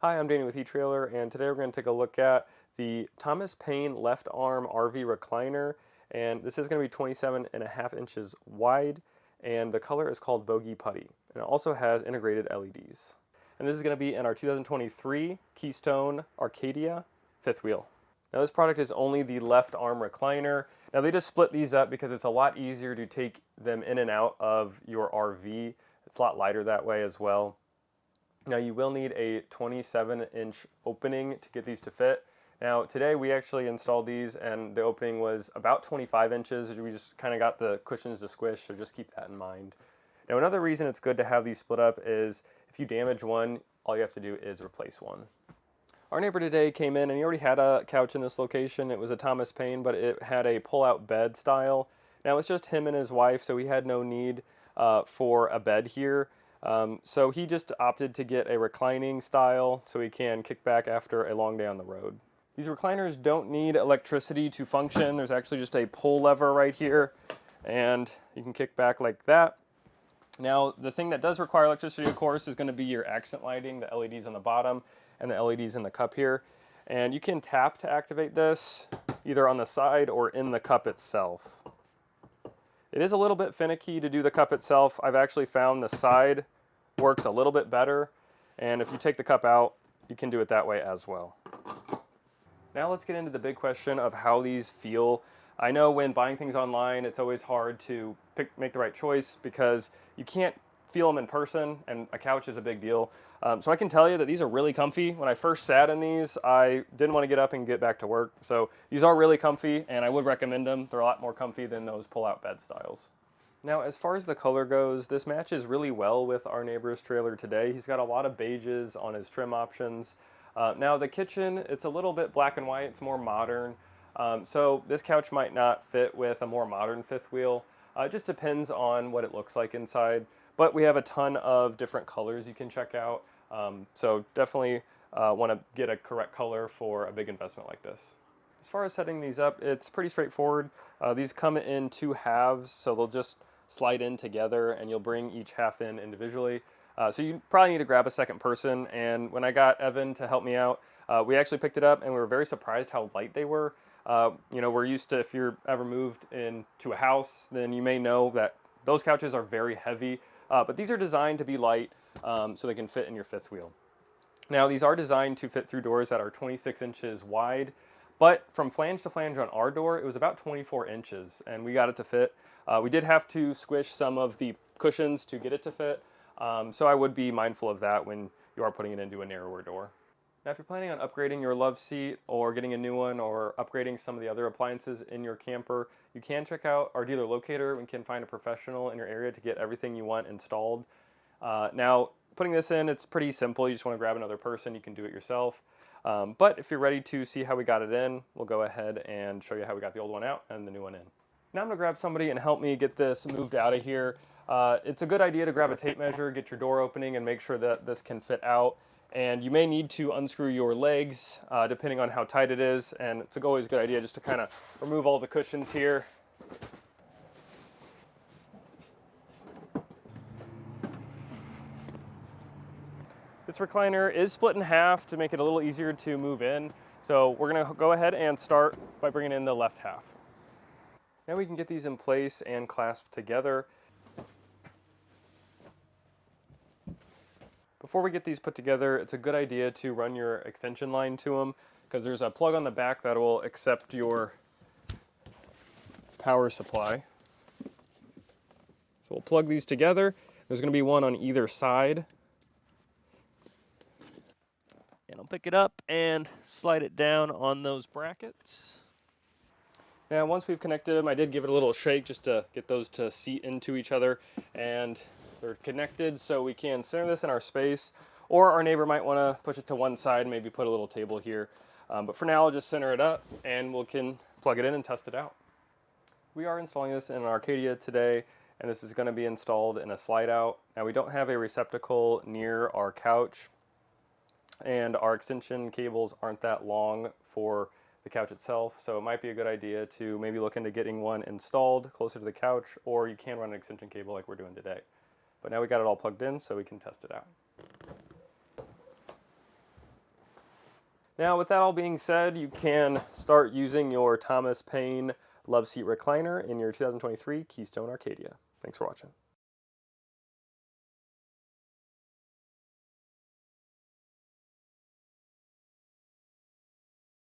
Hi, I'm Danny with eTrailer, and today we're going to take a look at the Thomas Payne left arm RV recliner, and this is going to be 27.5 inches wide, and the color is called Bogey Putty, and it also has integrated LEDs. And this is going to be in our 2023 Keystone Arcadia Fifth Wheel. Now this product is only the left arm recliner. Now they just split these up because it's a lot easier to take them in and out of your RV. It's a lot lighter that way as well. Now you will need a 27-inch opening to get these to fit. Now today we actually installed these and the opening was about 25 inches. We just kind of got the cushions to squish, so just keep that in mind. Now another reason it's good to have these split up is if you damage one, all you have to do is replace one. Our neighbor today came in and he already had a couch in this location. It was a Thomas Payne, but it had a pull-out bed style. Now it's just him and his wife, so he had no need for a bed here. So he just opted to get a reclining style so he can kick back after a long day on the road. These recliners don't need electricity to function. There's actually just a pull lever right here and you can kick back like that. Now the thing that does require electricity, of course, is going to be your accent lighting, the LEDs on the bottom and the LEDs in the cup here. And you can tap to activate this either on the side or in the cup itself. It is a little bit finicky to do the cup itself. I've actually found the side works a little bit better, and if you take the cup out, you can do it that way as well. Now let's get into the big question of how these feel. I know when buying things online, it's always hard to make the right choice because you can't feel them in person, and a couch is a big deal. So I can tell you that these are really comfy. When I first sat in these, I didn't want to get up and get back to work. So these are really comfy, and I would recommend them. They're a lot more comfy than those pull-out bed styles. Now, as far as the color goes, this matches really well with our neighbor's trailer today. He's got a lot of beiges on his trim options. Now, the kitchen, it's a little bit black and white. It's more modern. So this couch might not fit with a more modern fifth wheel. It just depends on what it looks like inside. But we have a ton of different colors you can check out. So definitely want to get a correct color for a big investment like this. As far as setting these up, it's pretty straightforward. These come in two halves, so they'll just slide in together and you'll bring each half in individually. So you probably need to grab a second person. And when I got Evan to help me out, we actually picked it up and we were very surprised how light they were. We're used to, if you're ever moved into a house, then you may know that those couches are very heavy. But these are designed to be light so they can fit in your fifth wheel. Now these are designed to fit through doors that are 26 inches wide, but from flange to flange on our door, it was about 24 inches and we got it to fit. We did have to squish some of the cushions to get it to fit, so I would be mindful of that when you are putting it into a narrower door. Now, if you're planning on upgrading your love seat or getting a new one or upgrading some of the other appliances in your camper, you can check out our dealer locator. We can find a professional in your area to get everything you want installed. Now, putting this in, it's pretty simple. You just want to grab another person. You can do it yourself. But if you're ready to see how we got it in, we'll go ahead and show you how we got the old one out and the new one in. Now I'm going to grab somebody and help me get this moved out of here. It's a good idea to grab a tape measure, get your door opening, and make sure that this can fit out. And you may need to unscrew your legs depending on how tight it is, and it's always a good idea just to kind of remove all the cushions here. This recliner is split in half to make it a little easier to move in, so we're going to go ahead and start by bringing in the left half. Now we can get these in place and clasped together. Before we get these put together, it's a good idea to run your extension line to them because there's a plug on the back that will accept your power supply. So we'll plug these together. There's going to be one on either side. And I'll pick it up and slide it down on those brackets. Now once we've connected them, I did give it a little shake just to get those to seat into each other, and they're connected, so we can center this in our space, or our neighbor might want to push it to one side, maybe put a little table here. But for now, I'll just center it up and we can plug it in and test it out. We are installing this in an Arcadia today, and this is going to be installed in a slide out. Now we don't have a receptacle near our couch, and our extension cables aren't that long for the couch itself, so it might be a good idea to maybe look into getting one installed closer to the couch, or you can run an extension cable like we're doing today. But now we got it all plugged in so we can test it out. Now, with that all being said, you can start using your Thomas Payne love seat recliner in your 2023 Keystone Arcadia. Thanks for watching.